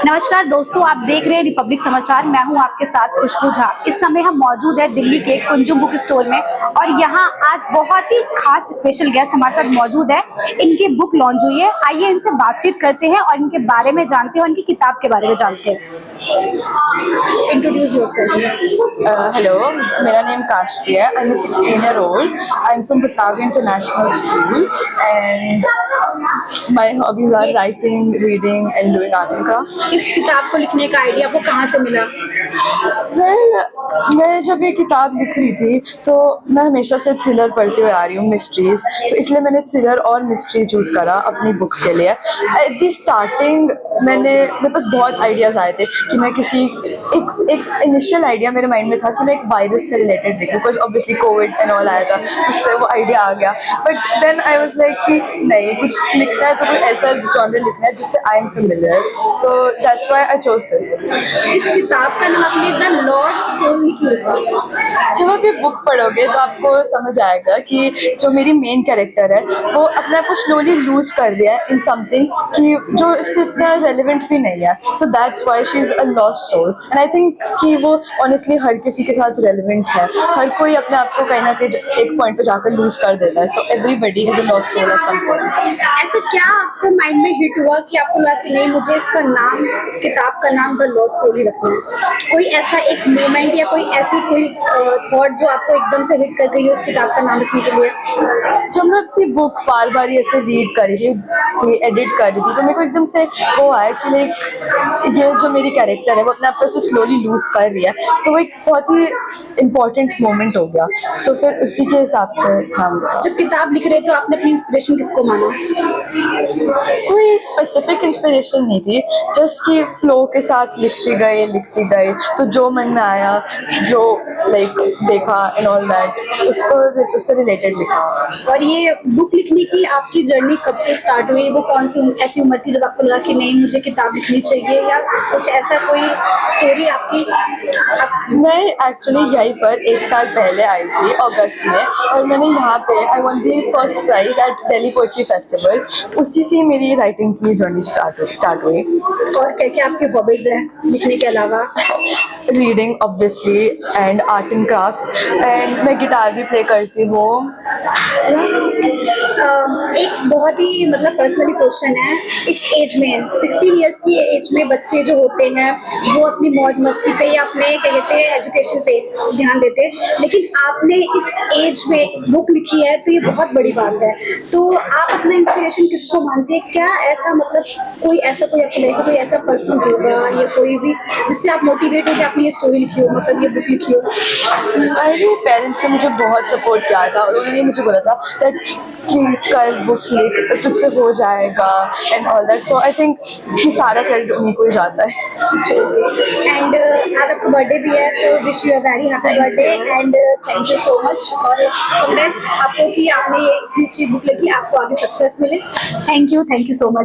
नमस्कार दोस्तों, आप देख रहे हैं रिपब्लिक समाचार। मैं हूं आपके साथ खुशबू झा। इस समय हम मौजूद है दिल्ली के कुंजु बुक स्टोर में और यहां आज बहुत ही खास स्पेशल गेस्ट हमारे साथ मौजूद है। इनकी बुक लॉन्च हुई है, आइए इनसे बातचीत करते हैं और इनके बारे में जानते हैं और इनकी किताब के बारे में जानते हैं। Introduce yourself. Hello, मेरा नेम काशवी है। I'm a 16-year-old. I'm from Butnagar International School and my hobbies are writing, reading and doing art and craft. इस किताब को लिखने का आइडिया आपको कहाँ से मिला? मैं जब ये किताब लिख रही थी तो मैं हमेशा से थ्रिलर पढ़ती हुई आ रही हूँ, मिस्ट्रीज, तो इसलिए मैंने थ्रिलर और मिस्ट्री चूज़ करा अपनी बुक के लिए। एट द स्टार्टिंग मेरे पास बहुत आइडियाज़ आए थे कि मैं किसी एक इनिशियल आइडिया मेरे माइंड में था कि मैं एक वायरस से रिलेटेड लिखूँ, because obviously covid and all आया था, उससे वो आइडिया आ गया। But then I was like कि नहीं, कुछ लिखना है तो कोई ऐसा जॉनर लिखना है जिससे आई एम फेमिलियर, तो that's why I chose this. इस किताब का नाम आपने द लॉस्ट सोल क्यों रखा? जब आप ये बुक पढ़ोगे तो आपको समझ आएगा कि जो मेरी मेन कैरेक्टर है वो अपने आप को स्लोली लूज कर दिया है इन समथिंग कि जो इससे इतना रेलिवेंट भी नहीं है। So that's why she is a lost soul and I think कि वो ऑनेस्टली हर किसी के साथ रेलिवेंट है। हर कोई अपने आप को कहीं ना कहीं एक पॉइंट पे जाकर लूज कर देता है। So everybody is a lost soul at some point. ऐसा क्या आपको माइंड में हिट हुआ कि आपको लगा कि नहीं, मुझे इसका नाम, इस किताब का नाम द लॉस्ट सोल ही रखना है? कोई ऐसा एक मोमेंट या कोई ऐसी कोई थॉट जो आपको एकदम से हिट कर गई हो इस किताब का नाम रखने के लिए? जब मैं अपनी बुक बार बार ऐसे रीड कर रही थी, एडिट कर रही थी, तो मेरे को एकदम से वो आया कि लाइक ये जो मेरी कैरेक्टर है वो अपने आप को ऐसे स्लोली लूज कर रही है, तो वो एक बहुत ही इम्पोर्टेंट मोमेंट हो गया। सो फिर उसी के हिसाब से नाम दिया। जब किताब लिख रहे थे तो आपने अपनी इंस्पिरेशन किसको माना? कोई स्पेसिफिक इंस्पिरेशन नहीं थी, जस्ट कि फ्लो के साथ लिखती गई, तो जो मन में आया, जो लाइक देखा एंड ऑल दैट, उससे रिलेटेड लिखा। और ये बुक लिखने की आपकी जर्नी कब से स्टार्ट हुई? वो कौन सी ऐसी उम्र थी जब आपको लगा कि नहीं, मुझे किताब लिखनी चाहिए, या कुछ ऐसा कोई स्टोरी आपकी? मैं एक्चुअली यहीं पर 1 साल पहले आई थी अगस्त में, और मैंने यहाँ पे I won the first prize at Delhi poetry festival. उसी से मेरी राइटिंग की जर्नी स्टार्ट हुई। और क्या क्या आपकी हॉबीज हैं लिखने के अलावा? Reading obviously and art and craft, and मैं गिटार भी प्ले करती हूँ। एक बहुत ही मतलब पर्सनली क्वेश्चन है, इस एज में 16 इयर्स की एज में बच्चे जो होते हैं वो अपनी मौज मस्ती पे या अपने क्या कहते हैं एजुकेशन पे ध्यान देते हैं, लेकिन आपने इस एज में बुक लिखी है तो ये बहुत बड़ी बात है। तो आप अपना इंस्पिरेशन किसको मानते हैं? क्या ऐसा मतलब कोई आपकी लाइफ में कोई ऐसा पर्सन होगा या कोई भी जिससे आप मोटिवेट हो कि आपने ये स्टोरी लिखी हो, मतलब ये बुक लिखी हो? मेरे पेरेंट्स ने मुझे बहुत सपोर्ट किया था, और उन्होंने मुझे बोला था दैट कल बुक लिख, तुझसे हो जाएगा and all that. So I think कि सारा क्रेडिट उन्हीं को ही जाता है। एंड आज आपका बर्थडे भी है, तो wish you a very happy birthday and thank you so much, और कांग्रेट्स आपको कि आपने ये इतनी अच्छी बुक लिखी, आपको आगे सक्सेस मिले। Thank you so much.